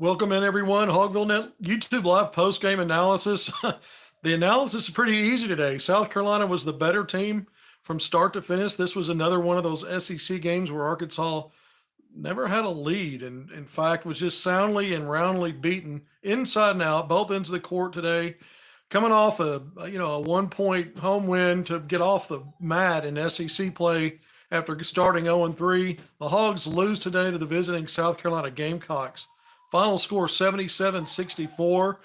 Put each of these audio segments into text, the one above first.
Welcome in, everyone. HogvilleNET YouTube live post-game analysis. The analysis is pretty easy today. South Carolina was the better team from start to finish. This was another one of those SEC games where Arkansas never had a lead, and in fact was just soundly and roundly beaten inside and out, both ends of the court today. Coming off a 1-point home win to get off the mat in SEC play after starting 0-3. The Hogs lose today to the visiting South Carolina Gamecocks. Final score 77-64.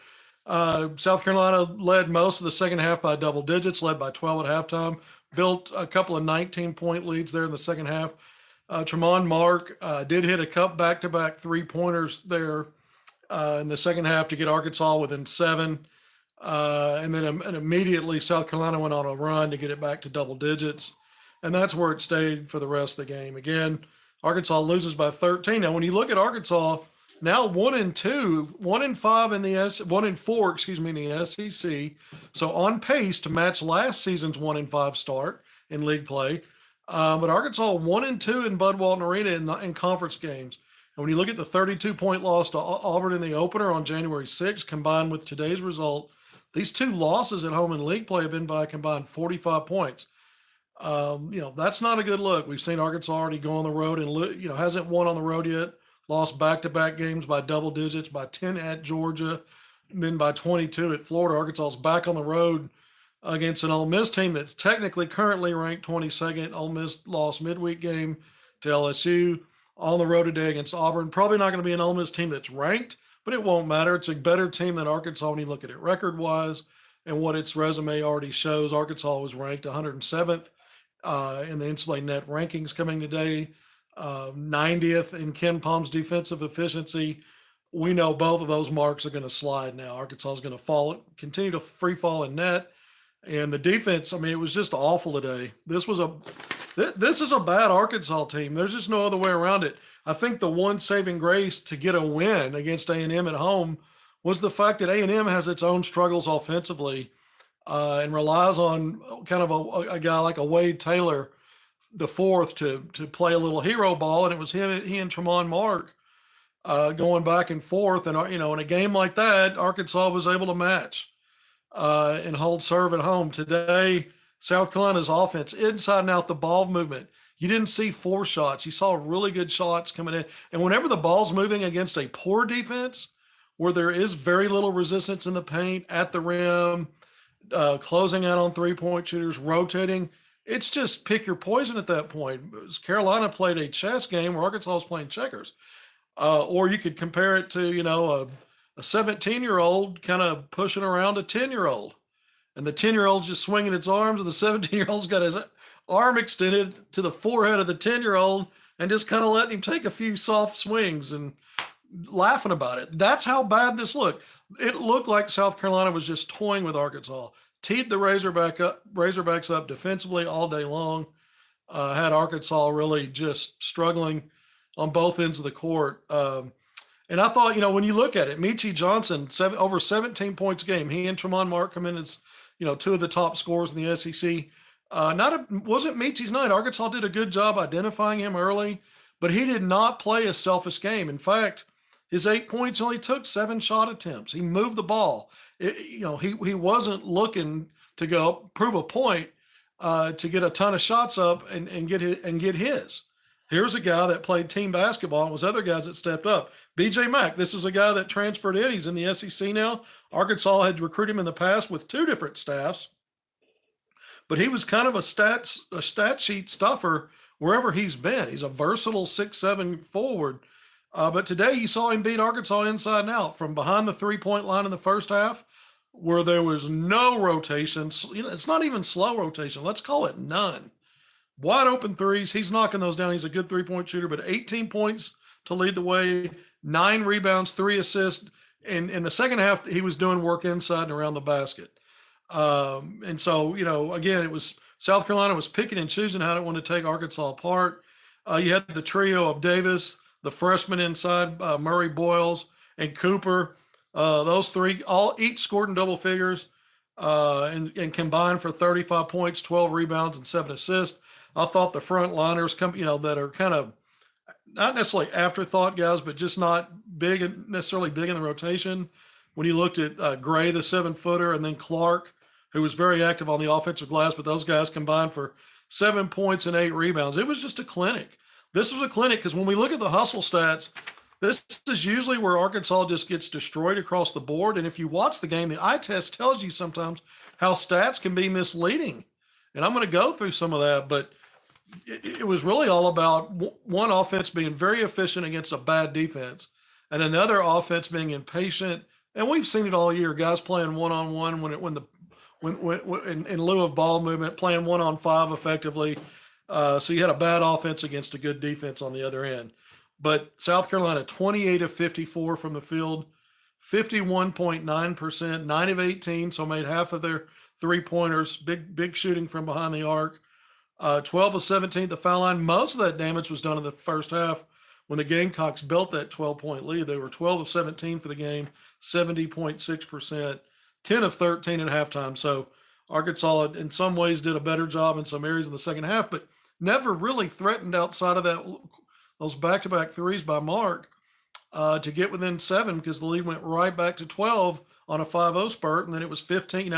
South Carolina led most of the second half by double digits, led by 12 at halftime. Built a couple of 19-point leads there in the second half. Tremont Mark did hit a couple back-to-back three-pointers there in the second half to get Arkansas within 7. And then immediately South Carolina went on a run to get it back to double digits. And that's where it stayed for the rest of the game. Again, Arkansas loses by 13. Now, when you look at Arkansas, now 1-2, 1-5 in the 1-4, excuse me, in the SEC. So on pace to match last season's 1-5 start in league play. But Arkansas 1-2 in Bud Walton Arena in conference games. And when you look at the 32-point loss to Auburn in the opener on January 6th, combined with today's result, these two losses at home in league play have been by a combined 45 points. That's not a good look. We've seen Arkansas already go on the road and, hasn't won on the road yet. Lost back-to-back games by double digits, by 10 at Georgia, and then by 22 at Florida. Arkansas's back on the road against an Ole Miss team that's technically currently ranked 22nd. Ole Miss lost midweek game to LSU. On the road today against Auburn. Probably not going to be an Ole Miss team that's ranked, but it won't matter. It's a better team than Arkansas when you look at it record-wise and what its resume already shows. Arkansas was ranked 107th in the NCAA net rankings coming today. 90th in Ken Palm's defensive efficiency. We know both of those marks are going to slide now. Arkansas is going to continue to free fall in net. And the defense, it was just awful today. This is a bad Arkansas team. There's just no other way around it. I think the one saving grace to get a win against A&M at home was the fact that A&M has its own struggles offensively and relies on kind of a guy like a Wade Taylor the fourth to play a little hero ball, and it was he and Tremont Mark going back and forth. And in a game like that, Arkansas was able to match and hold serve at home. Today, South Carolina's offense, inside and out the ball movement, you didn't see 4 shots. You saw really good shots coming in. And whenever the ball's moving against a poor defense, where there is very little resistance in the paint, at the rim, closing out on three-point shooters, rotating, it's just pick your poison at that point. Carolina played a chess game where Arkansas was playing checkers. Or you could compare it to, a 17-year-old kind of pushing around a 10-year-old. And the 10-year-old's just swinging its arms, and the 17-year-old's got his arm extended to the forehead of the 10-year-old and just kind of letting him take a few soft swings and laughing about it. That's how bad this looked. It looked like South Carolina was just toying with Arkansas. Teed the Razorbacks up defensively all day long. Had Arkansas really just struggling on both ends of the court. And I thought, when you look at it, Meechie Johnson, over 17 points a game. He and Tremont Mark come in as, 2 of the top scorers in the SEC. Wasn't Meechie's night. Arkansas did a good job identifying him early, but he did not play a selfish game. In fact, his 8 points only took 7 shot attempts. He moved the ball. He wasn't looking to go prove a point to get a ton of shots up and get his. Here's a guy that played team basketball, and was other guys that stepped up. B.J. Mack, this is a guy that transferred in. He's in the SEC now. Arkansas had recruited him in the past with 2 different staffs, but he was kind of a stat sheet stuffer wherever he's been. He's a versatile 6'7" forward. But today you saw him beat Arkansas inside and out from behind the three-point line in the first half, where there was no rotation. It's not even slow rotation. Let's call it none. Wide open threes. He's knocking those down. He's a good three-point shooter, but 18 points to lead the way, 9 rebounds, 3 assists. And in the second half, he was doing work inside and around the basket. And so, again, it was South Carolina was picking and choosing how they wanted to take Arkansas apart. You had the trio of Davis, the freshman inside, Murray Boyles, and Cooper. Those 3 each scored in double figures and combined for 35 points, 12 rebounds, and 7 assists. I thought the front liners that are kind of not necessarily afterthought guys, but just not big and necessarily big in the rotation. When you looked at Gray, the 7-footer, and then Clark, who was very active on the offensive glass, but those guys combined for 7 points and 8 rebounds. It was just a clinic. This was a clinic because when we look at the hustle stats, this is usually where Arkansas just gets destroyed across the board. And if you watch the game, the eye test tells you sometimes how stats can be misleading. And I'm going to go through some of that, but it was really all about one offense being very efficient against a bad defense and another offense being impatient. And we've seen it all year, guys playing one-on-one when in lieu of ball movement, playing 1-on-5 effectively. So you had a bad offense against a good defense on the other end. But South Carolina, 28 of 54 from the field, 51.9%, 9 of 18, so made half of their three-pointers, big shooting from behind the arc. 12 of 17 at the foul line. Most of that damage was done in the first half when the Gamecocks built that 12-point lead. They were 12 of 17 for the game, 70.6%, 10 of 13 at halftime. So Arkansas, in some ways, did a better job in some areas in the second half, but never really threatened outside of those back-to-back threes by Mark to get within 7 because the lead went right back to 12 on a 5-0 spurt, and then it was 15.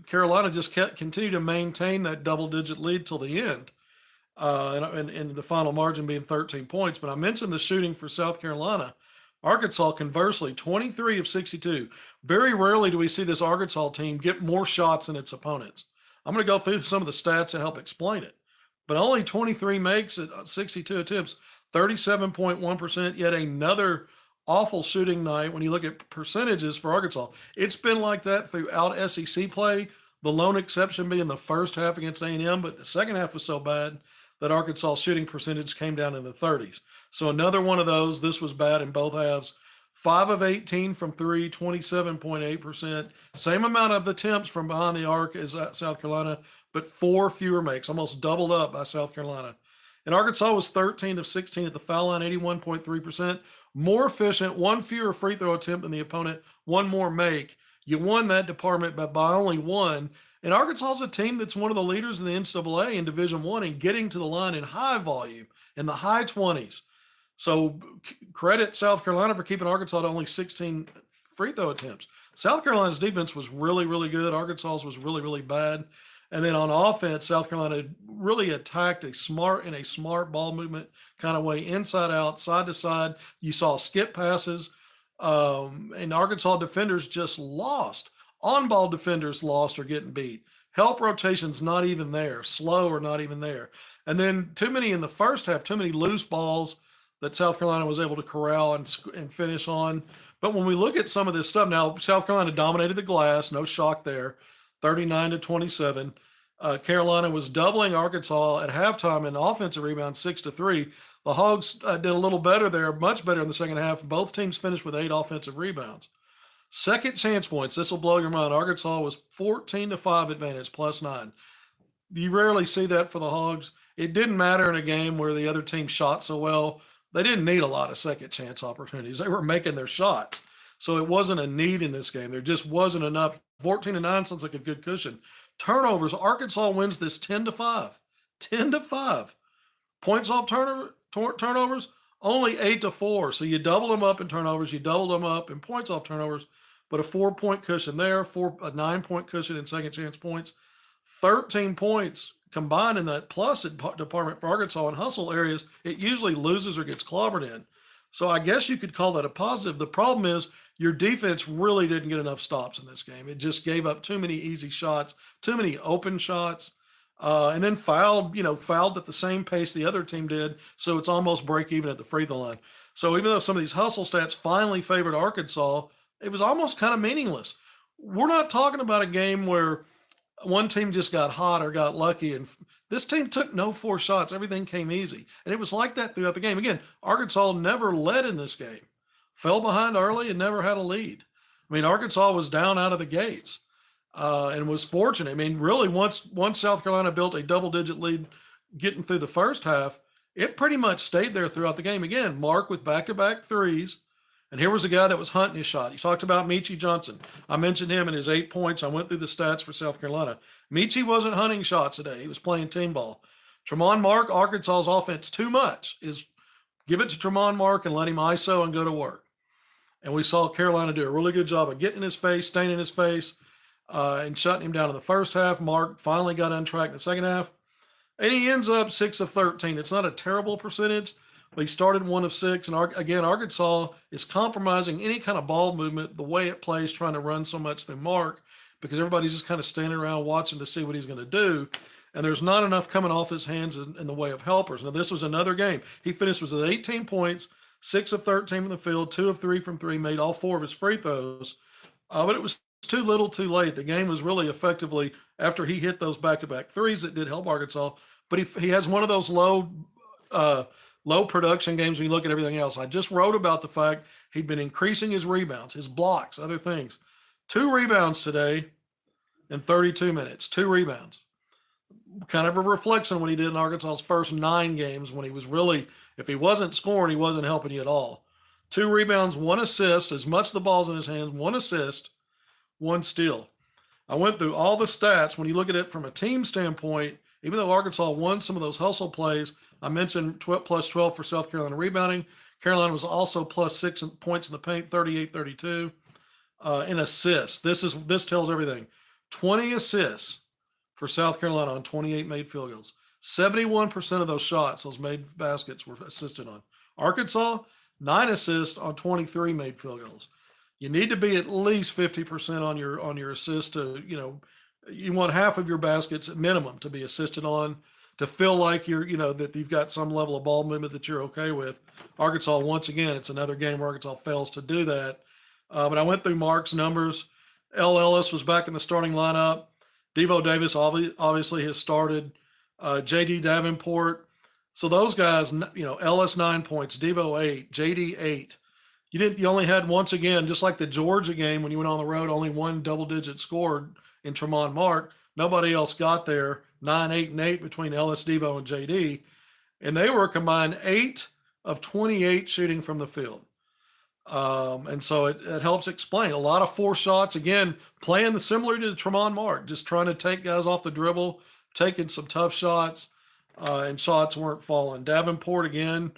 Carolina just continued to maintain that double-digit lead till the end, and the final margin being 13 points. But I mentioned the shooting for South Carolina. Arkansas, conversely, 23 of 62. Very rarely do we see this Arkansas team get more shots than its opponents. I'm going to go through some of the stats and help explain it. But only 23 makes at 62 attempts, 37.1%, yet another awful shooting night when you look at percentages for Arkansas. It's been like that throughout SEC play, the lone exception being the first half against A&M, but the second half was so bad that Arkansas shooting percentage came down in the 30s. So another one of those, this was bad in both halves. 5 of 18 from 3, 27.8%. Same amount of attempts from behind the arc as South Carolina, but 4 fewer makes, almost doubled up by South Carolina. And Arkansas was 13 of 16 at the foul line, 81.3%. More efficient, 1 fewer free throw attempt than the opponent, 1 more make. You won that department by only 1. And Arkansas is a team that's one of the leaders in the NCAA in Division I in getting to the line in high volume, in the high 20s. So credit South Carolina for keeping Arkansas to only 16 free throw attempts. South Carolina's defense was really, really good. Arkansas's was really, really bad. And then on offense, South Carolina really attacked in a smart ball movement kind of way, inside out, side to side. You saw skip passes, and Arkansas defenders just lost. On-ball defenders lost or getting beat. Help rotations not even there. Slow or not even there. And then too many in the first half, too many loose balls that South Carolina was able to corral and finish on. But when we look at some of this stuff, now South Carolina dominated the glass, no shock there, 39-27. Carolina was doubling Arkansas at halftime in offensive rebounds, 6-3. The Hogs did a little better there, much better in the second half. Both teams finished with 8 offensive rebounds. Second chance points, this will blow your mind. Arkansas was 14-5 advantage, +9. You rarely see that for the Hogs. It didn't matter in a game where the other team shot so well. They didn't need a lot of second chance opportunities. They were making their shots. So it wasn't a need in this game. There just wasn't enough. 14-9 sounds like a good cushion. Turnovers, Arkansas wins this 10-5. 10-5. Points off turnovers, only 8-4. So you double them up in turnovers, you double them up in points off turnovers, but a 4-point cushion there, a 9-point cushion in second chance points, 13 points combined in that plus department for Arkansas in hustle areas. It usually loses or gets clobbered in. So I guess you could call that a positive. The problem is your defense really didn't get enough stops in this game. It just gave up too many easy shots, too many open shots, and then fouled at the same pace the other team did. So it's almost break even at the free throw line. So even though some of these hustle stats finally favored Arkansas, it was almost kind of meaningless. We're not talking about a game where one team just got hot or got lucky, and this team took no 4 shots. Everything came easy. And it was like that throughout the game. Again, Arkansas never led in this game. Fell behind early and never had a lead. I mean, Arkansas was down out of the gates and was fortunate. I mean, really, once South Carolina built a double-digit lead getting through the first half, it pretty much stayed there throughout the game. Again, Mark with back-to-back threes. And here was a guy that was hunting his shot. You talked about Meechie Johnson. I mentioned him in his 8 points. I went through the stats for South Carolina. Meechie wasn't hunting shots today. He was playing team ball. Tremont Mark, Arkansas's offense too much, is give it to Tremont Mark and let him ISO and go to work. And we saw Carolina do a really good job of getting in his face, staying in his face, and shutting him down in the first half. Mark finally got untracked in the second half. And he ends up 6 of 13. It's not a terrible percentage, but he started 1 of 6. And again, Arkansas is compromising any kind of ball movement the way it plays, trying to run so much through Mark, because everybody's just kind of standing around watching to see what he's going to do. And there's not enough coming off his hands in the way of helpers. Now, this was another game. He finished with 18 points, 6 of 13 from the field, 2 of 3 from 3, made all 4 of his free throws. But it was too little too late. The game was really effectively, after he hit those back-to-back threes, that did help Arkansas. But he has one of those low production games when you look at everything else. I just wrote about the fact he'd been increasing his rebounds, his blocks, other things. 2 rebounds today in 32 minutes. 2 rebounds. Kind of a reflection of what he did in Arkansas's first 9 games, when he was really, if he wasn't scoring, he wasn't helping you at all. 2 rebounds, 1 assist, as much the ball's in his hands, 1 assist, 1 steal. I went through all the stats. When you look at it from a team standpoint, even though Arkansas won some of those hustle plays, I mentioned plus 12 for South Carolina rebounding. Carolina was also plus 6 points in the paint, 38-32. In assists, this tells everything. 20 assists for South Carolina on 28 made field goals. 71% of those shots, those made baskets, were assisted on. Arkansas, 9 assists on 23 made field goals. You need to be at least 50% on your assist to, you want half of your baskets at minimum to be assisted on, to feel like that you've got some level of ball movement that you're okay with. Arkansas, once again, it's another game where Arkansas fails to do that. But I went through Mark's numbers. L. Ellis was back in the starting lineup. Devo Davis obviously has started. J.D. Davenport. So those guys, Ellis 9 points, Devo 8, J.D. 8. You only had, once again, just like the Georgia game when you went on the road, only 1 double-digit scored in Tremont Mark. Nobody else got there. 9, 8, and 8 between Ellis, Devo, and J.D. And they were combined 8 of 28 shooting from the field. And so it helps explain a lot of 4 shots. Again, playing similar to Tremont Mark, just trying to take guys off the dribble, taking some tough shots, and shots weren't falling. Davenport, again,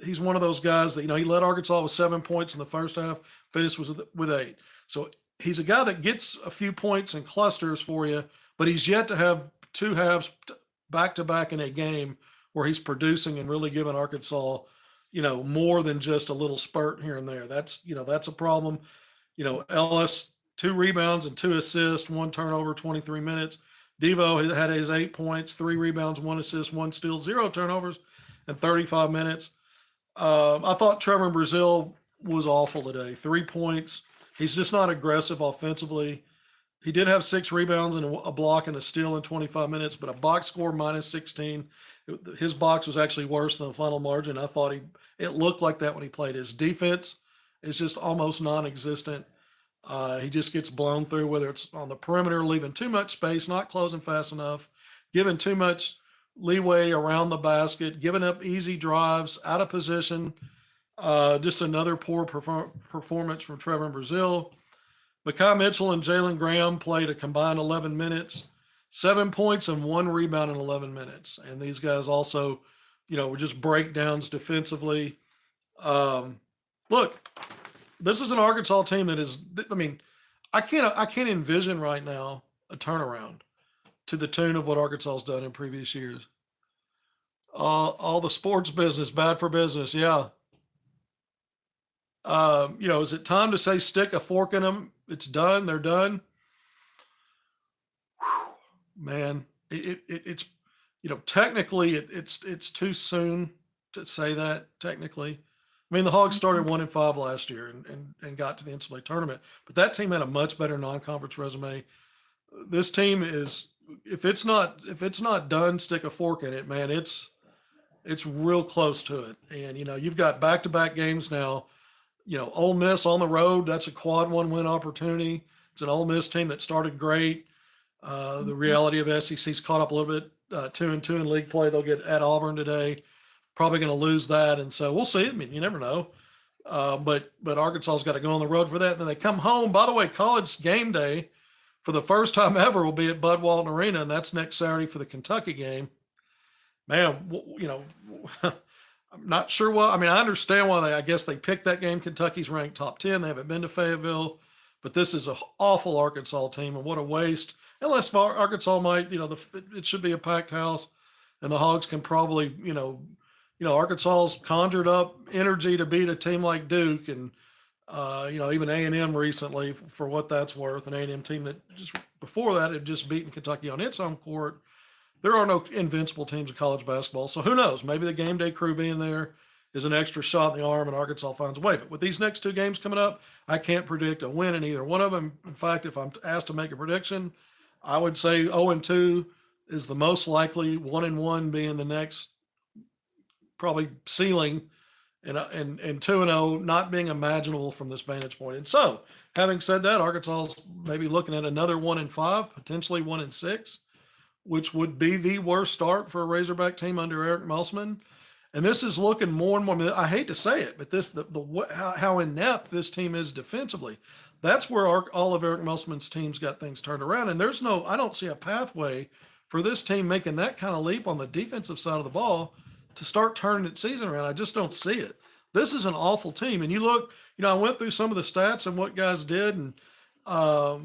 he's one of those guys that, he led Arkansas with 7 points in the first half, finished with 8. So he's a guy that gets a few points and clusters for you, but he's yet to have 2 halves back-to-back in a game where he's producing and really giving Arkansas, more than just a little spurt here and there. That's a problem. Ellis, 2 rebounds and 2 assists, 1 turnover, 23 minutes. Devo had his 8 points, 3 rebounds, 1 assist, 1 steal, 0 turnovers, and 35 minutes. I thought Trevor Brazile was awful today. 3 points. He's just not aggressive offensively. He did have 6 rebounds and a block and a steal in 25 minutes, but a box score minus 16. His box was actually worse than the final margin. I thought it looked like that when he played. His defense is just almost non-existent. He just gets blown through, whether it's on the perimeter, leaving too much space, not closing fast enough, giving too much leeway around the basket, giving up easy drives, out of position. Just another poor performance from Trevor Brazile. Mekhi Mitchell and Jalen Graham played a combined 11 minutes, 7 points and 1 rebound in 11 minutes. And these guys also, were just breakdowns defensively. Look, this is an Arkansas team that is, I can't envision right now a turnaround to the tune of what Arkansas has done in previous years. All the sports business, bad for business. Yeah. Is it time to say stick a fork in them? It's done. They're done. Whew, man, it's technically it's too soon to say that. Technically, the Hogs started 1-5 last year and got to the NCAA tournament, but that team had a much better non-conference resume. This team is, if it's not done, stick a fork in it, man. It's real close to it, and you've got back-to-back games now. Ole Miss on the road, that's a quad 1-win opportunity. It's an Ole Miss team that started great. The reality of SEC's caught up a little bit, 2-2 in league play. They'll get at Auburn today. Probably going to lose that. And so we'll see. You never know. But Arkansas's got to go on the road for that. And then they come home. By the way, college game day for the first time ever will be at Bud Walton Arena, and that's next Saturday for the Kentucky game. man, I'm not sure why. I mean, I understand why I guess they picked that game. Kentucky's ranked top 10. They haven't been to Fayetteville, but this is an awful Arkansas team, and what a waste. Unless Arkansas might, it should be a packed house, and the Hogs can probably, Arkansas's conjured up energy to beat a team like Duke, and even A&M recently, for what that's worth, an A&M team that just before that had just beaten Kentucky on its home court. There are no invincible teams in college basketball, so who knows? Maybe the game day crew being there is an extra shot in the arm, and Arkansas finds a way. But with these next two games coming up, I can't predict a win in either one of them. In fact, if I'm asked to make a prediction, I would say 0-2 is the most likely, 1-1 being the next probably ceiling, and 2-0 not being imaginable from this vantage point. And so, having said that, Arkansas's maybe looking at another 1-5, potentially 1-6, which would be the worst start for a Razorback team under Eric Musselman. And this is looking more and more. I mean, I hate to say it, but how inept this team is defensively. That's where all of Eric Musselman's teams got things turned around. And I don't see a pathway for this team making that kind of leap on the defensive side of the ball to start turning its season around. I just don't see it. This is an awful team. And you look, I went through some of the stats and what guys did, and I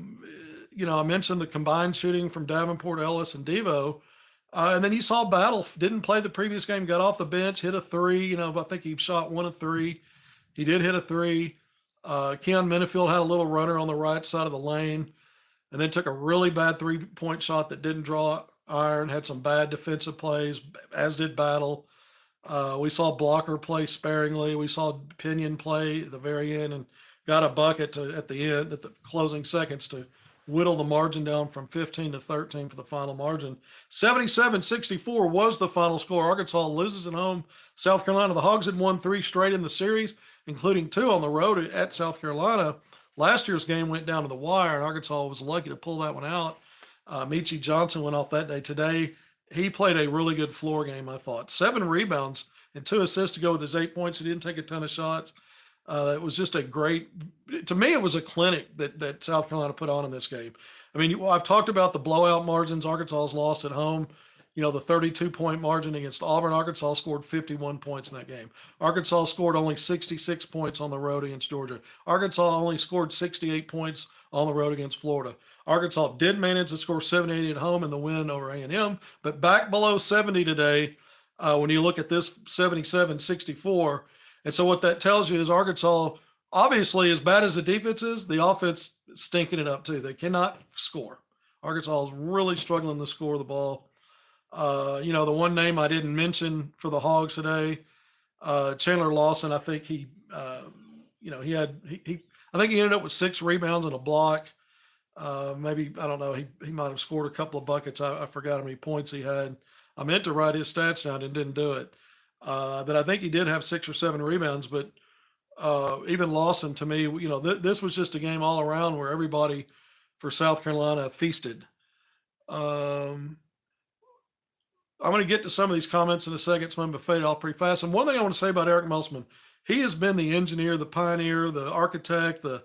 mentioned the combined shooting from Davenport, Ellis, and Devo. And then you saw Battle didn't play the previous game, got off the bench, hit a three. I think he shot 1 of 3. He did hit a 3. Keon Minifield had a little runner on the right side of the lane, and then took a really bad 3-point shot that didn't draw iron, had some bad defensive plays, as did Battle. We saw Blocker play sparingly. We saw Pinion play at the very end and got a bucket at the closing seconds to whittle the margin down from 15 to 13 for the final margin. 77-64 was the final score. Arkansas loses at home. South Carolina, the Hogs had won 3 straight in the series, including 2 on the road at South Carolina. Last year's game went down to the wire, and Arkansas was lucky to pull that one out. Michi Johnson went off that day. Today, he played a really good floor game, I thought. 7 rebounds and 2 assists to go with his 8 points. He didn't take a ton of shots. It was just to me, it was a clinic that South Carolina put on in this game. I mean, I've talked about the blowout margins Arkansas's lost at home. The 32-point margin against Auburn. Arkansas scored 51 points in that game. Arkansas scored only 66 points on the road against Georgia. Arkansas only scored 68 points on the road against Florida. Arkansas did manage to score 78 at home in the win over A&M, but back below 70 today when you look at this 77-64. And so what that tells you is Arkansas, obviously, as bad as the defense is, the offense is stinking it up too. They cannot score. Arkansas is really struggling to score the ball. The one name I didn't mention for the Hogs today, Chandler Lawson. I think I think he ended up with 6 rebounds and a block. Maybe, I don't know, he might have scored a couple of buckets. I forgot how many points he had. I meant to write his stats down and didn't do it. But I think he did have 6 or 7 rebounds. But even Lawson, to me, this was just a game all around where everybody for South Carolina feasted. I'm going to get to some of these comments in a second. So I'm going to fade off pretty fast. And one thing I want to say about Eric Musselman, he has been the engineer, the pioneer, the architect, the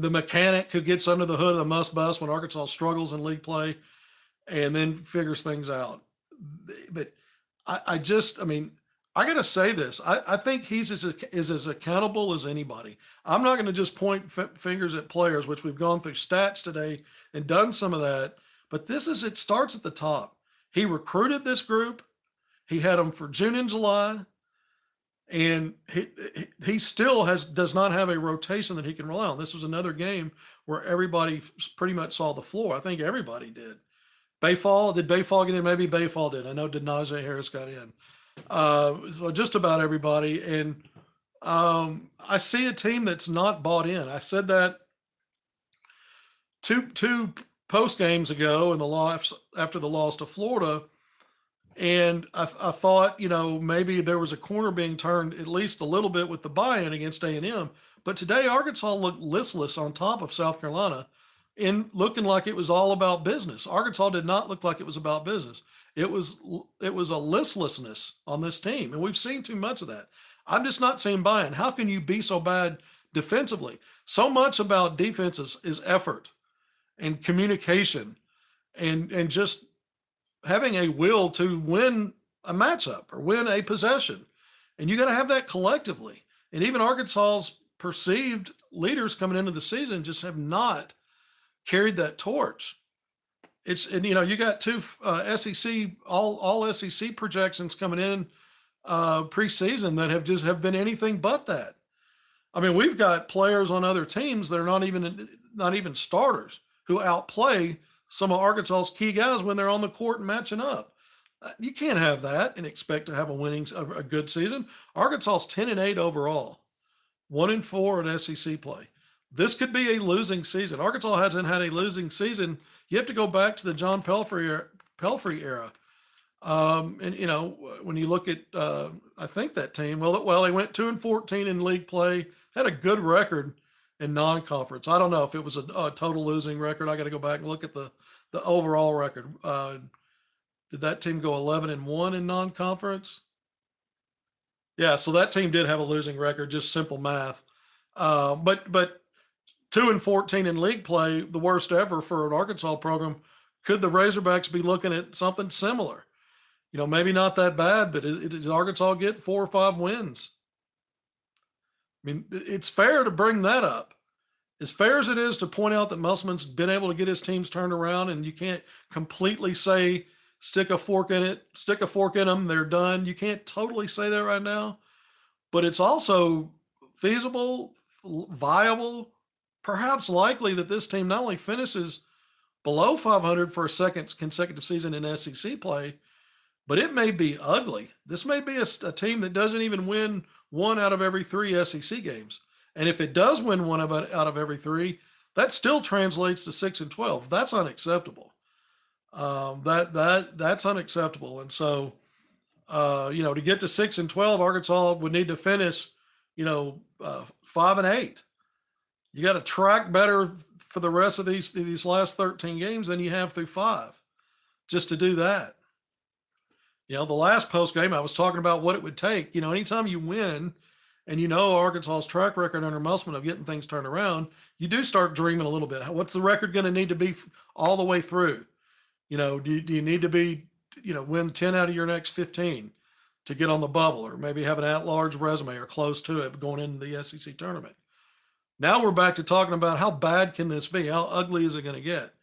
mechanic who gets under the hood of the Must Bus when Arkansas struggles in league play and then figures things out. But I got to say this. I think he's as accountable as anybody. I'm not going to just point fingers at players, which we've gone through stats today and done some of that. But it starts at the top. He recruited this group. He had them for June and July. And he still does not have a rotation that he can rely on. This was another game where everybody pretty much saw the floor. I think everybody did. Did Bayfall get in? Maybe Bayfall did. I know Najee Harris got in. So just about everybody. And I see a team that's not bought in. I said that two post games ago in after the loss to Florida. And I thought, maybe there was a corner being turned at least a little bit with the buy-in against A&M. But today, Arkansas looked listless on top of South Carolina in looking like it was all about business. Arkansas did not look like it was about business. It was a listlessness on this team, and we've seen too much of that. I'm just not seeing buy-in. How can you be so bad defensively? So much about defense is effort and communication and just having a will to win a matchup or win a possession. And you got to have that collectively. And even Arkansas's perceived leaders coming into the season just have not carried that torch. And you got two SEC all SEC projections coming in preseason that have been anything but that. I mean, we've got players on other teams that are not even starters who outplay some of Arkansas's key guys when they're on the court and matching up. You can't have that and expect to have a good season. Arkansas's 10-8 overall, 1-4 in SEC play. This could be a losing season. Arkansas hasn't had a losing season. You have to go back to the John Pelfrey era. And when you look at, I think that team, they went 2-14 in league play, had a good record in non-conference. I don't know if it was a total losing record. I got to go back and look at the overall record. Did that team go 11-1 in non-conference? Yeah, so that team did have a losing record, just simple math. But 2-14 in league play, the worst ever for an Arkansas program. Could the Razorbacks be looking at something similar? Maybe not that bad, but does Arkansas get 4 or 5 wins? I mean, it's fair to bring that up. As fair as it is to point out that Musselman's been able to get his teams turned around, and you can't completely say stick a fork in them, they're done. You can't totally say that right now, but it's also feasible, viable, perhaps likely that this team not only finishes below 500 for a second consecutive season in SEC play, but it may be ugly. This may be a team that doesn't even win 1 out of every 3 SEC games. And if it does win 1 out of every 3, that still translates to 6-12. That's unacceptable. That's unacceptable. And so, to get to 6-12, Arkansas would need to finish, 5-8. You got to track better for the rest of these last 13 games than you have through 5, just to do that. The last post game I was talking about what it would take. Anytime you win, and Arkansas's track record under Musselman of getting things turned around, you do start dreaming a little bit. What's the record going to need to be all the way through? Do you need to be, win 10 out of your next 15 to get on the bubble, or maybe have an at-large resume or close to it going into the SEC tournament? Now we're back to talking about how bad can this be? How ugly is it going to get?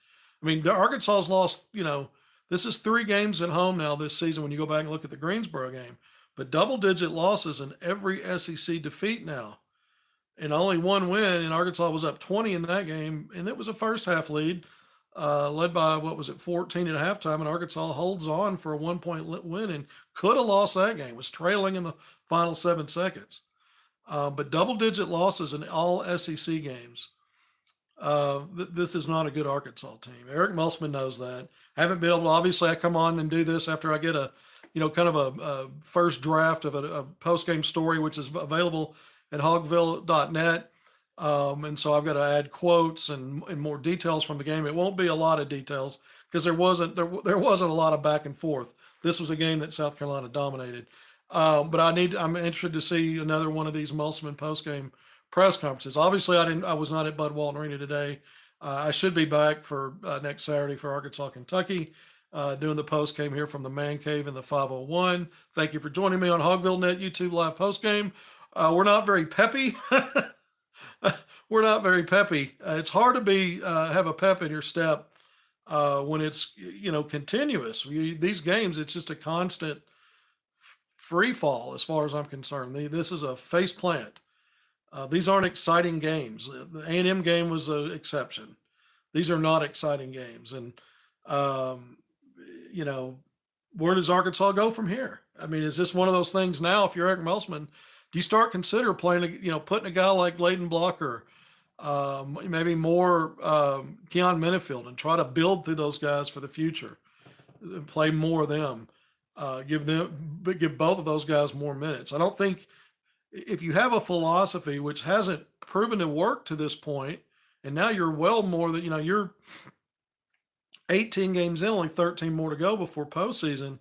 I mean, the Arkansas's lost, this is 3 games at home now this season when you go back and look at the Greensboro game, but double-digit losses in every SEC defeat now, and only 1 win, and Arkansas was up 20 in that game, and it was a first-half lead, led by, 14 at halftime, and Arkansas holds on for a 1-point win and could have lost that game, was trailing in the final 7 seconds. But double-digit losses in all SEC games. This is not a good Arkansas team. Eric Musselman knows that. Haven't been able to, obviously, I come on and do this after I get a first draft of a post-game story, which is available at HogvilleNET. And so I've got to add quotes and more details from the game. It won't be a lot of details because there wasn't a lot of back and forth. This was a game that South Carolina dominated. But I'm interested to see another one of these Musselman post-game press conferences. Obviously, I was not at Bud Walton Arena today. I should be back for next Saturday for Arkansas, Kentucky, doing the post game here from the Man Cave in the 501. Thank you for joining me on HogvilleNet YouTube live post game. We're not very peppy. We're not very peppy. It's hard to have a pep in your step when it's continuous. These games, it's just a constant free fall as far as I'm concerned. This is a face plant. These aren't exciting games. The A&M game was an exception. These are not exciting games. And, where does Arkansas go from here? I mean, is this one of those things now, if you're Eric Musselman, do you start consider playing, putting a guy like Leighton Blocker, maybe more Keon Minifield, and try to build through those guys for the future, play more of them, give both of those guys more minutes. I don't think, if you have a philosophy which hasn't proven to work to this point, and now you're well more than, you're 18 games in, only 13 more to go before postseason.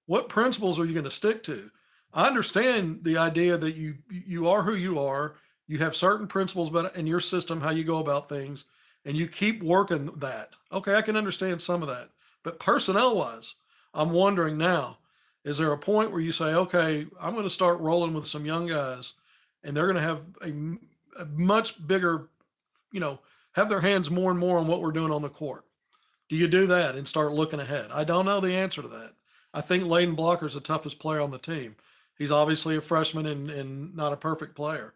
What principles are you going to stick to? I understand the idea that you are who you are. You have certain principles in your system, how you go about things, and you keep working that. Okay, I can understand some of that. But personnel wise, I'm wondering now, is there a point where you say, okay, I'm going to start rolling with some young guys and they're going to have a much bigger, you know, have their hands more and more on what we're doing on the court? Do you do that and start looking ahead? I don't know the answer to that. I think Layden Blocker's the toughest player on the team. He's obviously a freshman and not a perfect player.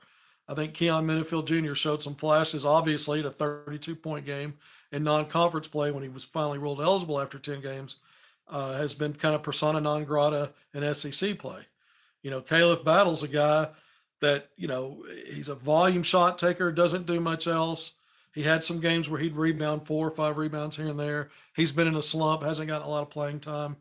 I think Keon Minifield Jr. showed some flashes, obviously, at a 32-point game in non-conference play when he was finally ruled eligible after 10 games, has been kind of persona non grata in SEC play. You know, Caleb Battle's a guy that, you know, he's a volume shot taker, doesn't do much else. He had some games where he'd rebound 4 or 5 rebounds here and there. He's been in a slump, hasn't gotten a lot of playing time,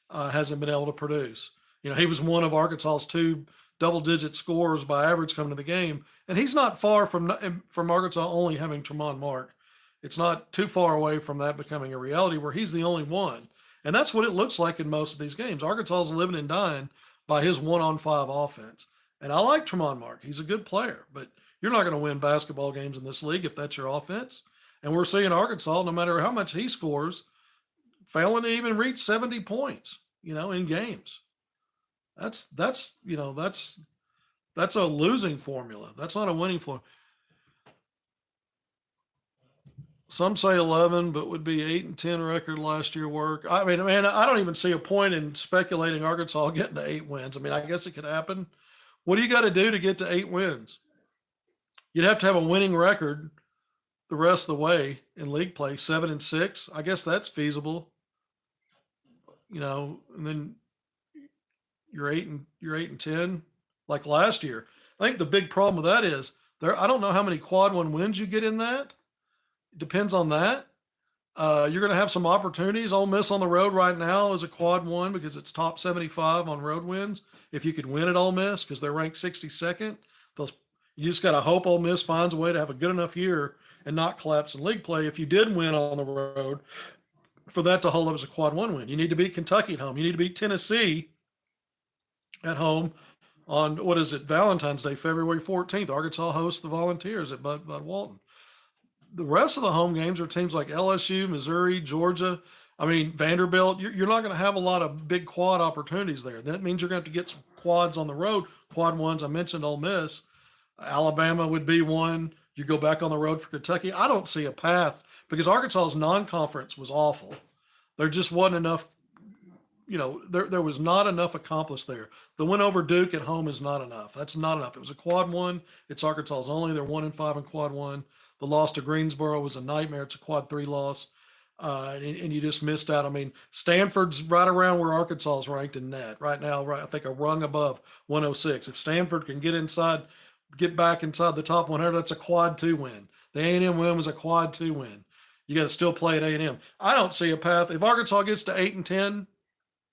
hasn't been able to produce. You know, he was one of Arkansas's 2 double-digit scorers by average coming to the game, and he's not far from Arkansas only having Tremont Mark. It's not too far away from that becoming a reality where he's the only one. And that's what it looks like in most of these games. Arkansas is living and dying by his 1-on-5 offense. And I like Tremont Mark. He's a good player, but you're not going to win basketball games in this league if that's your offense. And we're seeing Arkansas, no matter how much he scores, failing to even reach 70 points, you know, in games. That's a losing formula. That's not a winning formula. Some say 11, but would be 8-10 record last year work. I mean, man, I don't even see a point in speculating Arkansas getting to 8 wins. I mean, I guess it could happen. What do you got to do to get to 8 wins? You'd have to have a winning record the rest of the way in league play, 7-6. I guess that's feasible. You know, and then you're 8-10, like last year. I think the big problem with that is I don't know how many quad 1 wins you get in that. It depends on that. You're going to have some opportunities. Ole Miss on the road right now is a quad 1 because it's top 75 on road wins. If you could win at Ole Miss because they're ranked 62nd, you just got to hope Ole Miss finds a way to have a good enough year and not collapse in league play. If you did win on the road, for that to hold up as a quad 1 win, you need to beat Kentucky at home. You need to beat Tennessee at home on, Valentine's Day, February 14th. Arkansas hosts the Volunteers at Bud Walton. The rest of the home games are teams like LSU, Missouri, Georgia. I mean, Vanderbilt. You're not going to have a lot of big quad opportunities there. That means you're going to have to get some quads on the road. Quad 1s, I mentioned Ole Miss. Alabama would be one. You go back on the road for Kentucky. I don't see a path because Arkansas's non-conference was awful. There just wasn't enough, you know, there was not enough accomplished there. The win over Duke at home is not enough. That's not enough. It was a quad 1. It's Arkansas's only. They're 1-5 in quad 1. The loss to Greensboro was a nightmare. It's a quad 3 loss. And you just missed out. I mean, Stanford's right around where Arkansas is ranked in net right now. Right, I think a rung above 106. If Stanford can get back inside the top 100, that's a quad 2 win. The A&M win was a quad 2 win. You got to still play at A&M. I don't see a path. If Arkansas gets to 8-10,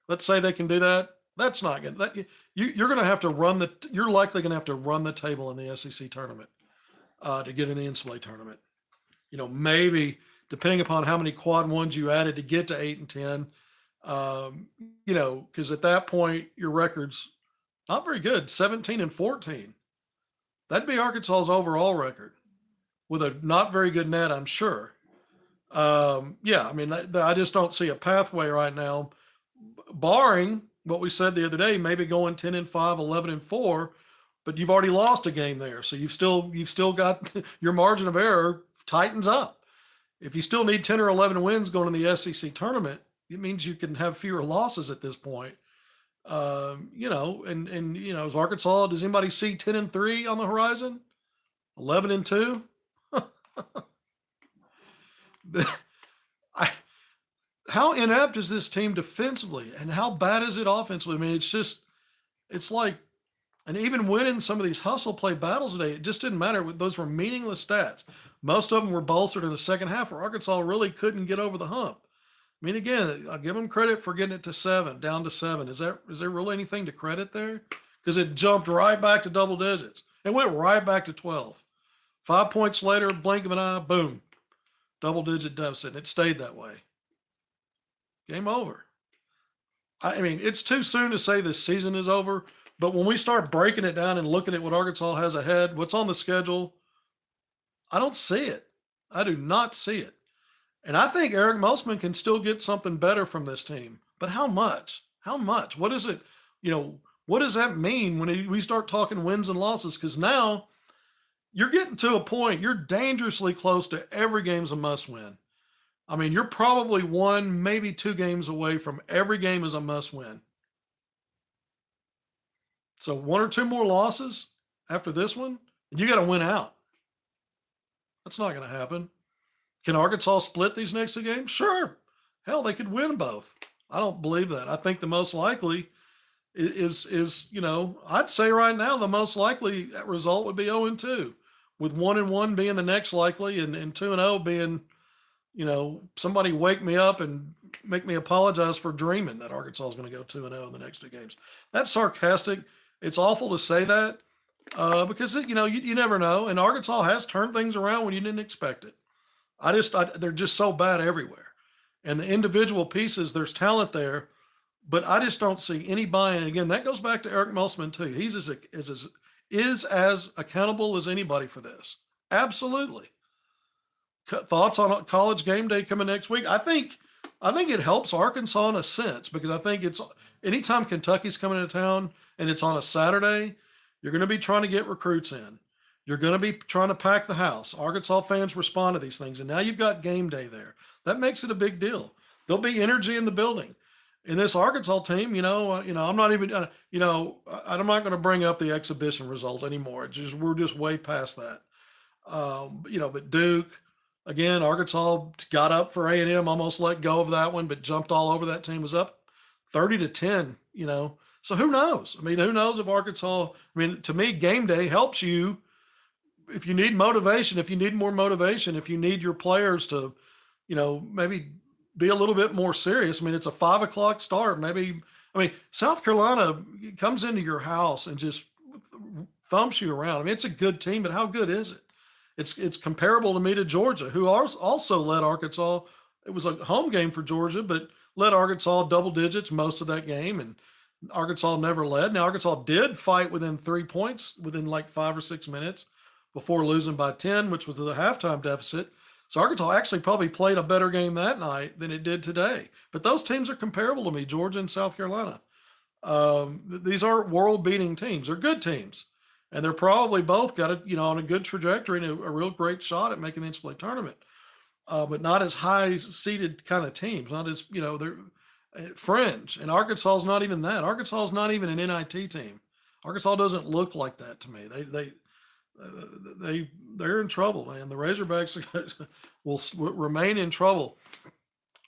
let's say they can do that. That's not good. You're going to have to you're likely going to have to run the table in the SEC tournament to get in the NCAA tournament. You know, maybe depending upon how many quad 1s you added to get to 8-10, you know, because at that point your record's not very good, 17-14. That'd be Arkansas's overall record with a not very good net, I'm sure. Yeah, I mean, I just don't see a pathway right now, barring what we said the other day, maybe going 10-5, 11-4, but you've already lost a game there. So you've still got your margin of error tightens up. If you still need 10 or 11 wins going to the SEC tournament, it means you can have fewer losses at this point. You know, and you know, is Arkansas, does anybody see 10-3 on the horizon? 11-2? How inept is this team defensively and how bad is it offensively? I mean, it's like, and even winning some of these hustle play battles today, it just didn't matter. Those were meaningless stats. Most of them were bolstered in the second half where Arkansas really couldn't get over the hump. I mean, again, I'll give them credit for getting it to 7, down to 7. Is there really anything to credit there? Because it jumped right back to double digits. It went right back to 12. 5 points later, blink of an eye, boom, double-digit deficit. And it stayed that way. Game over. I mean, it's too soon to say this season is over, but when we start breaking it down and looking at what Arkansas has ahead, what's on the schedule, I don't see it. I do not see it. And I think Eric Musselman can still get something better from this team. But how much? How much? What is it? What does that mean when we start talking wins and losses? Because now you're getting to a point, you're dangerously close to every game's a must win. I mean, you're probably one, maybe two games away from every game is a must win. So one or two more losses after this one, and you got to win out. That's not going to happen. Can Arkansas split these next two games? Sure. Hell, they could win both. I don't believe that. I think the most likely is I'd say right now the most likely result would be 0-2, with 1-1 being the next likely, and 2-0 being, somebody wake me up and make me apologize for dreaming that Arkansas is going to go 2-0 in the next two games. That's sarcastic. It's awful to say that because you never know, and Arkansas has turned things around when you didn't expect it. They're just so bad everywhere, and the individual pieces, there's talent there, but I just don't see any buy-in. Again, that goes back to Eric Musselman too. He's as accountable as anybody for this. Absolutely. Thoughts on College Game Day coming next week? I think it helps Arkansas in a sense, because I think it's anytime Kentucky's coming into town and it's on a Saturday, you're going to be trying to get recruits in. You're going to be trying to pack the house. Arkansas fans respond to these things, and now you've got game day there. That makes it a big deal. There'll be energy in the building. In this Arkansas team, I'm not even, I'm not going to bring up the exhibition result anymore. We're just way past that. But Duke, again, Arkansas got up for A&M, almost let go of that one, but jumped all over that team. Was up 30-10. So who knows? I mean, who knows if Arkansas? I mean, to me, game day helps you if you need motivation, if you need more motivation, if you need your players to, maybe be a little bit more serious. I mean, it's a 5 o'clock start. South Carolina comes into your house and just thumps you around. I mean, it's a good team, but how good is it? It's comparable to me to Georgia, who also led Arkansas. It was a home game for Georgia, but led Arkansas double digits most of that game, and Arkansas never led. Now, Arkansas did fight within 3 points within like 5 or 6 minutes before losing by 10, which was the halftime deficit. So Arkansas actually probably played a better game that night than it did today. But those teams are comparable to me, Georgia and South Carolina. These are world-beating teams. They're good teams. And they're probably both got on a good trajectory and a real great shot at making the NCAA tournament. But not as high-seeded kind of teams. Not as, they're fringe. And Arkansas is not even that. Arkansas is not even an NIT team. Arkansas doesn't look like that to me. They're in trouble, man. The Razorbacks will remain in trouble.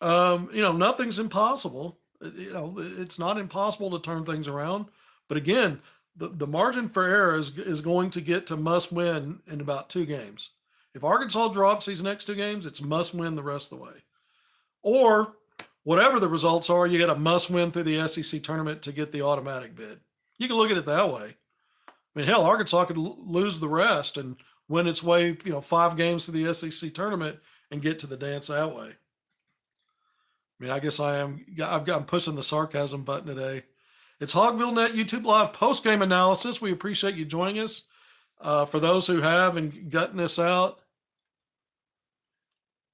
Nothing's impossible. It's not impossible to turn things around. But again, the margin for error is going to get to must win in about 2 games. If Arkansas drops these next 2 games, it's must win the rest of the way. Or whatever the results are, you got a must win through the SEC tournament to get the automatic bid. You can look at it that way. I mean, hell, Arkansas could lose the rest and win its way, 5 games to the SEC tournament and get to the dance that way. I mean, I guess I'm pushing the sarcasm button today. It's HogvilleNet YouTube Live post-game analysis. We appreciate you joining us. For those who have and gutting this out.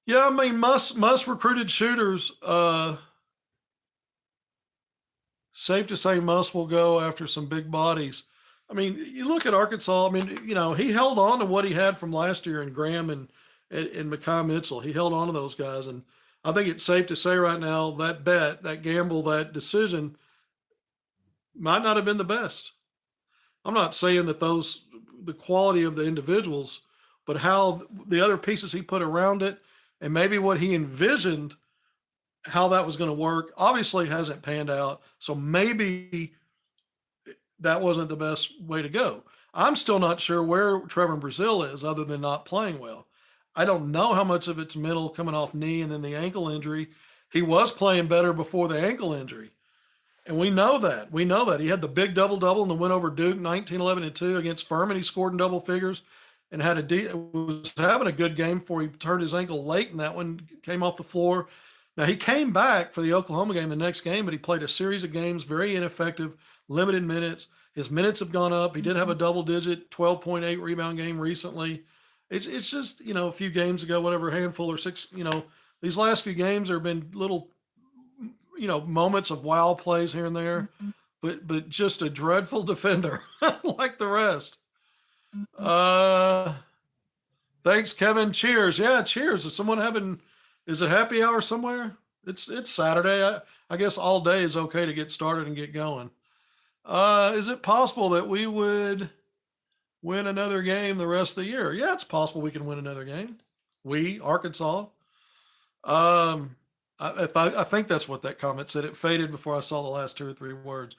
Yeah, I mean, must recruited shooters. Safe to say Muss will go after some big bodies. I mean, you look at Arkansas. I mean, he held on to what he had from last year in Graham and Mekhi Mitchell. He held on to those guys, and I think it's safe to say right now that bet, that gamble, that decision might not have been the best. I'm not saying that the quality of the individuals, but how the other pieces he put around it, and maybe what he envisioned how that was going to work, obviously hasn't panned out. So maybe that wasn't the best way to go. I'm still not sure where Trevor Brazile is other than not playing well. I don't know how much of it's mental coming off knee and then the ankle injury. He was playing better before the ankle injury. And we know that. We know that. He had the big double-double in the win over Duke, 19-11-2 against Furman. He scored in double figures and was having a good game before he turned his ankle late in that one, came off the floor. Now, he came back for the Oklahoma game the next game, but he played a series of games, very ineffective, limited minutes. His minutes have gone up. He did have a double-digit 12.8 rebound game recently. It's just, a few games ago, whatever, handful or 6, these last few games, there have been little, moments of wow plays here and there, but just a dreadful defender like the rest. Uh, Thanks, Kevin. Cheers. Yeah, cheers. Is someone having? Is it happy hour somewhere? It's Saturday. I guess all day is okay to get started and get going. Is it possible that we would win another game the rest of the year? Yeah, it's possible we can win another game. We, Arkansas. Um, I think that's what that comment said. It faded before I saw the last two or three words.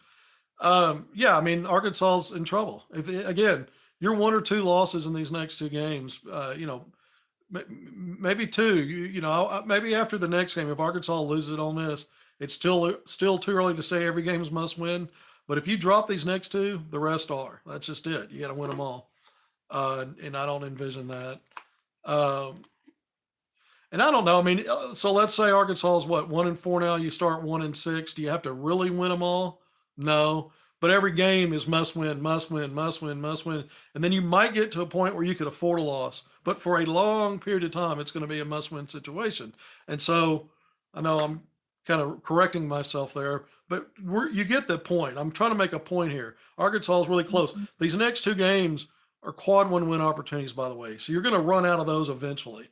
Yeah, I mean, Arkansas's in trouble. If again, you're one or two losses in these next two games, maybe two. Maybe after the next game, if Arkansas loses at Ole Miss, it's still too early to say every game is must win. But if you drop these next two, the rest are. That's just it. You got to win them all, and I don't envision that. Um, and I don't know. I mean, so let's say Arkansas is what 1-4 now. You start 1-6. Do you have to really win them all? No. But every game is must win, must win, must win, must win. And then you might get to a point where you could afford a loss. But for a long period of time, it's going to be a must win situation. And so I know I'm kind of correcting myself there, but you get the point. I'm trying to make a point here. Arkansas is really close. These next two games are quad one win opportunities, by the way. So you're going to run out of those eventually.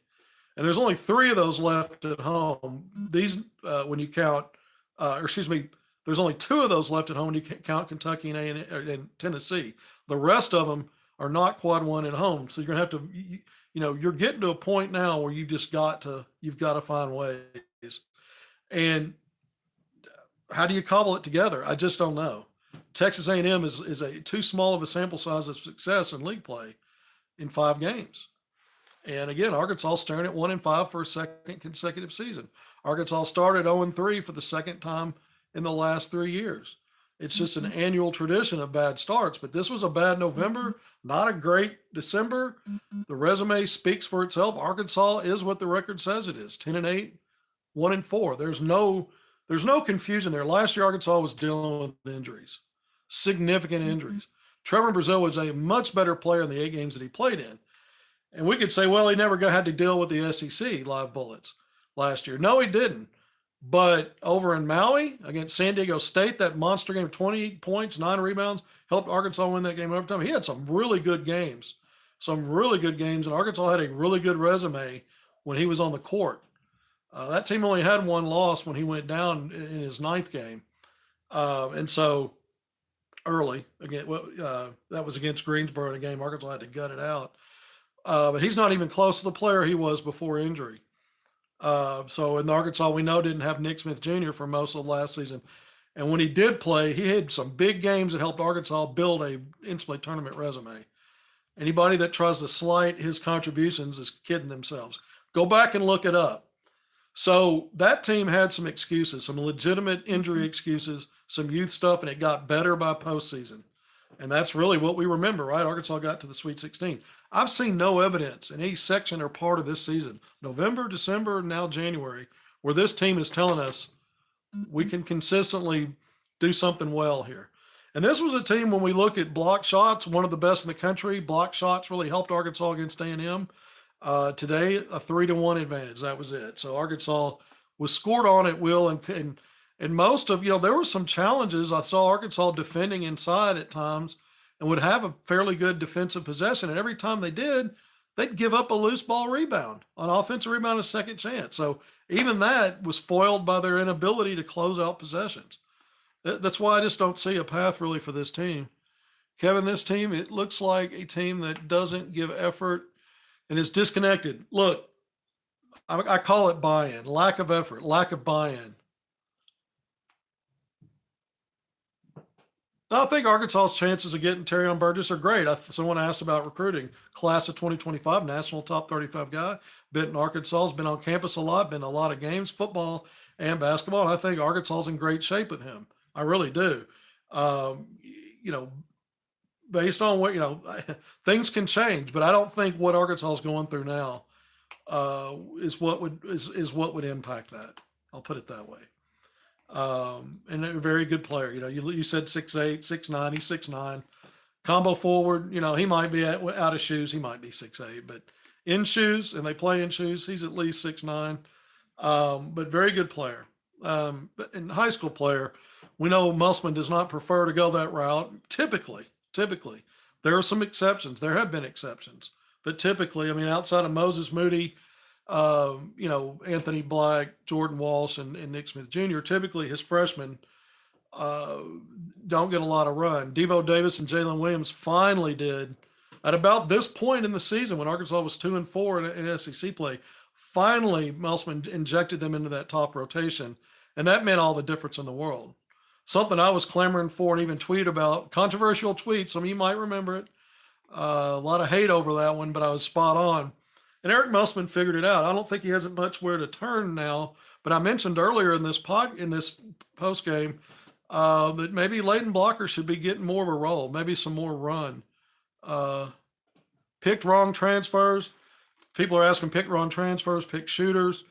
And there's only three of those left at home. These, when you count, there's only two of those left at home when you count Kentucky and Tennessee. The rest of them are not quad one at home. So you're gonna have to, you're getting to a point now where you've got to find ways. And how do you cobble it together? I just don't know. Texas A&M is a too small of a sample size of success in league play in 5 games. And again, Arkansas staring at 1-5 for a second consecutive season. Arkansas started 0-3 for the second time in the last 3 years. It's just an annual tradition of bad starts, but this was a bad November, not a great December. The resume speaks for itself. Arkansas is what the record says it is: 10-8, 1-4. There's no confusion there. Last year, Arkansas was dealing with injuries, significant injuries. Trevor Brazile was a much better player in the 8 games that he played in. And we could say, well, he never had to deal with the SEC live bullets last year. No, he didn't. But over in Maui against San Diego State, that monster game of 28 points, 9 rebounds, helped Arkansas win that game overtime. He had some really good games, and Arkansas had a really good resume when he was on the court. That team only had 1 loss when he went down in his 9th game. And so early, again, that was against Greensboro in a game Arkansas had to gut it out. But he's not even close to the player he was before injury. So in Arkansas, we know didn't have Nick Smith Jr. for most of last season. And when he did play, he had some big games that helped Arkansas build a NCAA tournament resume. Anybody that tries to slight his contributions is kidding themselves. Go back and look it up. So that team had some excuses, some legitimate injury excuses, some youth stuff, and it got better by postseason. And that's really what we remember, right? Arkansas got to the Sweet 16. I've seen no evidence in any section or part of this season, November, December, now January, where this team is telling us we can consistently do something well here. And this was a team, when we look at block shots, one of the best in the country. Block shots really helped Arkansas against A&M. Today, a 3-1 advantage. That was it. So Arkansas was scored on at will, and most of, there were some challenges. I saw Arkansas defending inside at times and would have a fairly good defensive possession. And every time they did, they'd give up a loose ball rebound, on offensive rebound, a second chance. So even that was foiled by their inability to close out possessions. That's why I just don't see a path really for this team. Kevin, this team, it looks like a team that doesn't give effort and is disconnected. Look, I call it buy-in, lack of effort, lack of buy-in. I think Arkansas's chances of getting Terrion Burgess are great. Someone asked about recruiting. Class of 2025, national top 35 guy. Been in Arkansas, has been on campus a lot, been in a lot of games, football and basketball. And I think Arkansas's in great shape with him. I really do. Based on what, things can change, but I don't think what Arkansas is going through now is what would impact that. I'll put it that way. And a very good player. You said 6'8", 6'9", he's 6'9". Combo forward, he might be out of shoes. He might be 6'8", but in shoes, and they play in shoes, he's at least 6'9". but very good player. But in high school player, we know Musselman does not prefer to go that route. Typically, there are some exceptions. There have been exceptions, but typically, I mean, outside of Moses Moody, Anthony Black, Jordan Walsh, and Nick Smith Jr., typically his freshmen uh, don't get a lot of run. Devo Davis and Jalen Williams finally did at about this point in the season when Arkansas was 2-4 in SEC play. Finally, Musselman injected them into that top rotation, and that meant all the difference in the world. Something I was clamoring for and even tweeted about, controversial tweet. Some of you might remember it. A lot of hate over that one, but I was spot on. And Eric Musselman figured it out. I don't think he hasn't much where to turn now. But I mentioned earlier in this post game that maybe Leighton Blocker should be getting more of a role, maybe some more run. Picked wrong transfers. People are asking pick wrong transfers, pick shooters.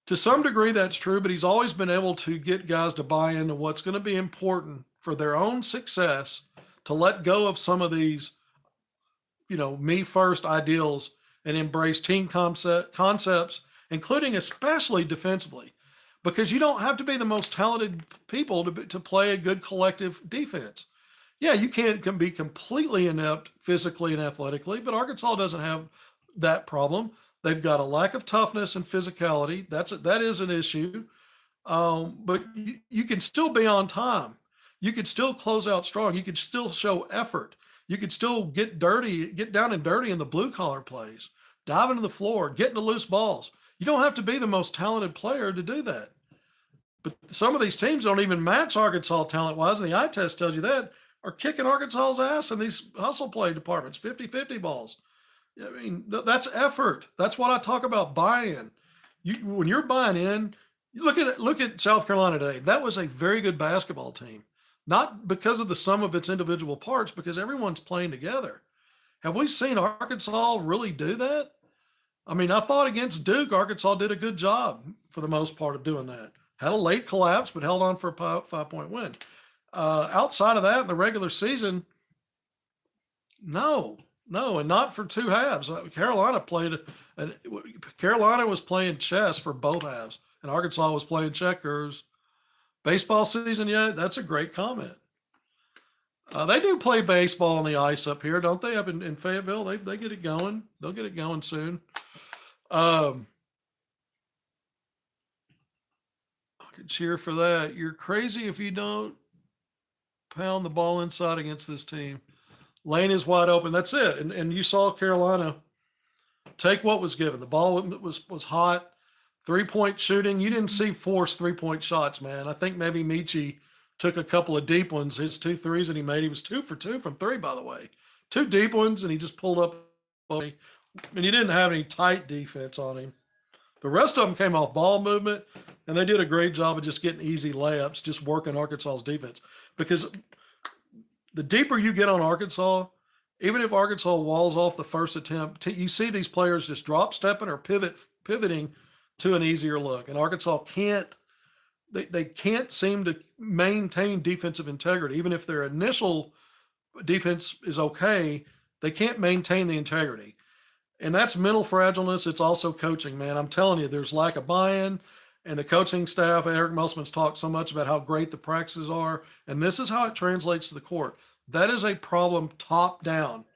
To some degree, that's true, but he's always been able to get guys to buy into what's going to be important for their own success, to let go of some of these, me first ideals and embrace team concepts, including especially defensively, because you don't have to be the most talented people to play a good collective defense. Yeah, you can be completely inept physically and athletically, but Arkansas doesn't have that problem. They've got a lack of toughness and physicality. That is an issue. But you can still be on time. You could still close out strong. You could still show effort. You could still get down and dirty in the blue collar plays, dive into the floor, get into loose balls. You don't have to be the most talented player to do that. But some of these teams don't even match Arkansas talent wise, and the eye test tells you that, are kicking Arkansas's ass in these hustle play departments, 50-50 balls. I mean, that's effort. That's what I talk about buy-in. When you're buying in, look at South Carolina today. That was a very good basketball team, not because of the sum of its individual parts, because everyone's playing together. Have we seen Arkansas really do that? I mean, I thought against Duke, Arkansas did a good job for the most part of doing that. Had a late collapse, but held on for a 5-point win. Outside of that, in the regular season, no, and not for two halves. Carolina was playing chess for both halves, and Arkansas was playing checkers. Baseball season yet? That's a great comment. They do play baseball on the ice up here, don't they? Up in Fayetteville, they get it going. They'll get it going soon. I could cheer for that. You're crazy if you don't pound the ball inside against this team. Lane is wide open. That's it. And you saw Carolina take what was given. The ball was hot. 3-point shooting. You didn't see forced 3-point shots, man. I think maybe Michi took a couple of deep ones. His 2 threes that he made, he was 2 for 2 from 3, by the way. 2 deep ones, and he just pulled up. And he didn't have any tight defense on him. The rest of them came off ball movement, and they did a great job of just getting easy layups, just working Arkansas's defense. Because the deeper you get on Arkansas, even if Arkansas walls off the first attempt, you see these players just drop stepping or pivoting to an easier look. And Arkansas they can't seem to maintain defensive integrity. Even if their initial defense is okay, they can't maintain the integrity. And that's mental fragileness. It's also coaching, man. I'm telling you, there's lack of buy-in. And the coaching staff, Eric Musselman's talked so much about how great the practices are. And this is how it translates to the court. That is a problem top down.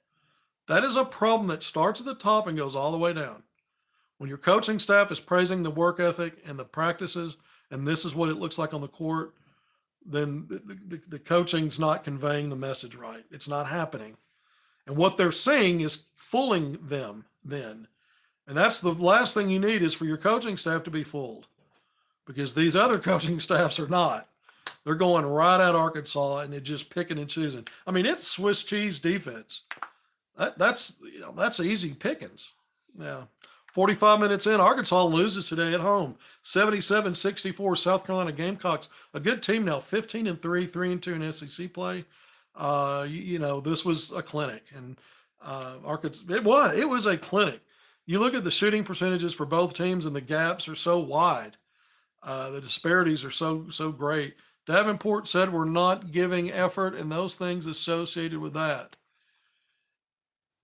That is a problem that starts at the top and goes all the way down. When your coaching staff is praising the work ethic and the practices, and this is what it looks like on the court, then the coaching's not conveying the message right. It's not happening. And what they're seeing is fooling them then. And that's the last thing you need, is for your coaching staff to be fooled. Because these other coaching staffs are not. They're going right at Arkansas and they're just picking and choosing. I mean, it's Swiss cheese defense. That's easy pickings. Yeah. 45 minutes in, Arkansas loses today at home. 77-64, South Carolina Gamecocks. A good team now, 15-3, 3-2 in SEC play. This was a clinic, and Arkansas. It was a clinic. You look at the shooting percentages for both teams, and the gaps are so wide. The disparities are so great. Davenport said we're not giving effort and those things associated with that.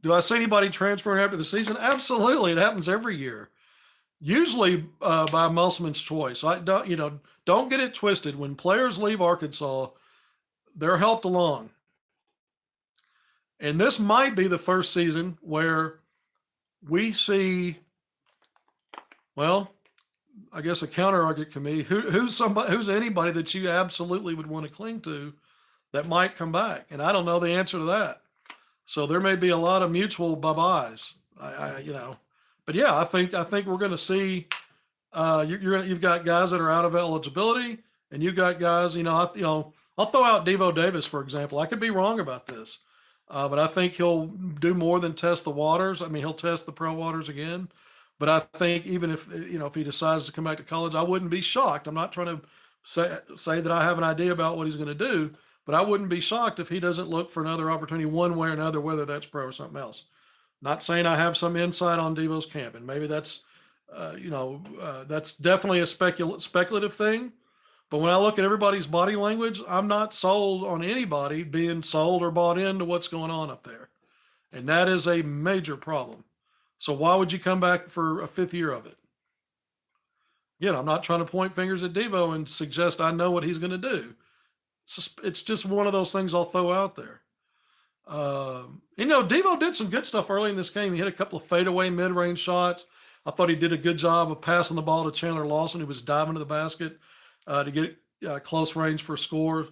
Do I see anybody transferring after the season? Absolutely. It happens every year. Usually by Musselman's choice. I don't, don't get it twisted. When players leave Arkansas, they're helped along. And this might be the first season where we see, well, I guess a counter argument can be who's anybody that you absolutely would want to cling to that might come back. And I don't know the answer to that. So there may be a lot of mutual bye-byes. But yeah, I think we're going to see. You've got guys that are out of eligibility, and you've got guys. I'll throw out Devo Davis for example. I could be wrong about this, but I think he'll do more than test the waters. I mean, he'll test the pro waters again. But I think even if he decides to come back to college, I wouldn't be shocked. I'm not trying to say that I have an idea about what he's going to do, but I wouldn't be shocked if he doesn't look for another opportunity one way or another, whether that's pro or something else. Not saying I have some insight on Devo's camp, and maybe that's, that's definitely a speculative thing. But when I look at everybody's body language, I'm not sold on anybody being sold or bought into what's going on up there. And that is a major problem. So why would you come back for a fifth year of it? Again, I'm not trying to point fingers at Devo and suggest I know what he's going to do. It's just one of those things I'll throw out there. Devo did some good stuff early in this game. He hit a couple of fadeaway mid-range shots. I thought he did a good job of passing the ball to Chandler Lawson, who was diving to the basket to get close range for scores.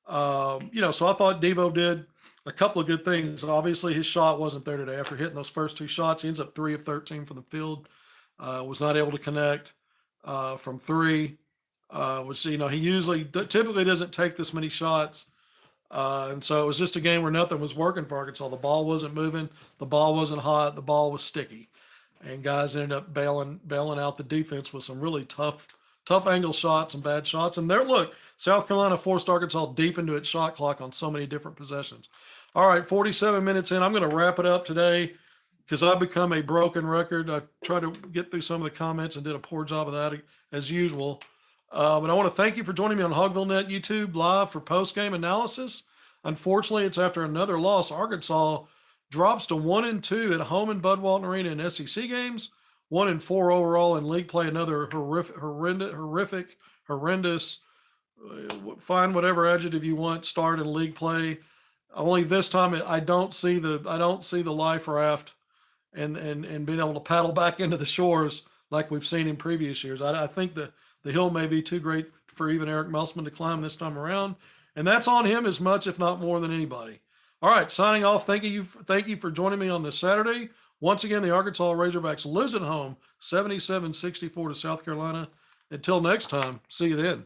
So I thought Devo did a couple of good things. Obviously, his shot wasn't there today. After hitting those first two shots, he ends up 3 of 13 from the field. Was not able to connect from three. He usually typically doesn't take this many shots. And so it was just a game where nothing was working for Arkansas. The ball wasn't moving. The ball wasn't hot. The ball was sticky. And guys ended up bailing out the defense with some really tough angle shots and bad shots. And South Carolina forced Arkansas deep into its shot clock on so many different possessions. All right, 47 minutes in. I'm going to wrap it up today because I've become a broken record. I tried to get through some of the comments and did a poor job of that as usual. But I want to thank you for joining me on HogvilleNet YouTube Live for post-game analysis. Unfortunately, it's after another loss. Arkansas drops to 1-2 at home in Bud Walton Arena in SEC games, 1-4 overall in league play. Another horrendous, find whatever adjective you want, start in league play. Only this time I don't see the life raft and being able to paddle back into the shores like we've seen in previous years. I think the hill may be too great for even Eric Musselman to climb this time around, and that's on him as much, if not more, than anybody. All right, signing off. Thank you for joining me on this Saturday. Once again, the Arkansas Razorbacks lose at home, 77-64 to South Carolina. Until next time, see you then.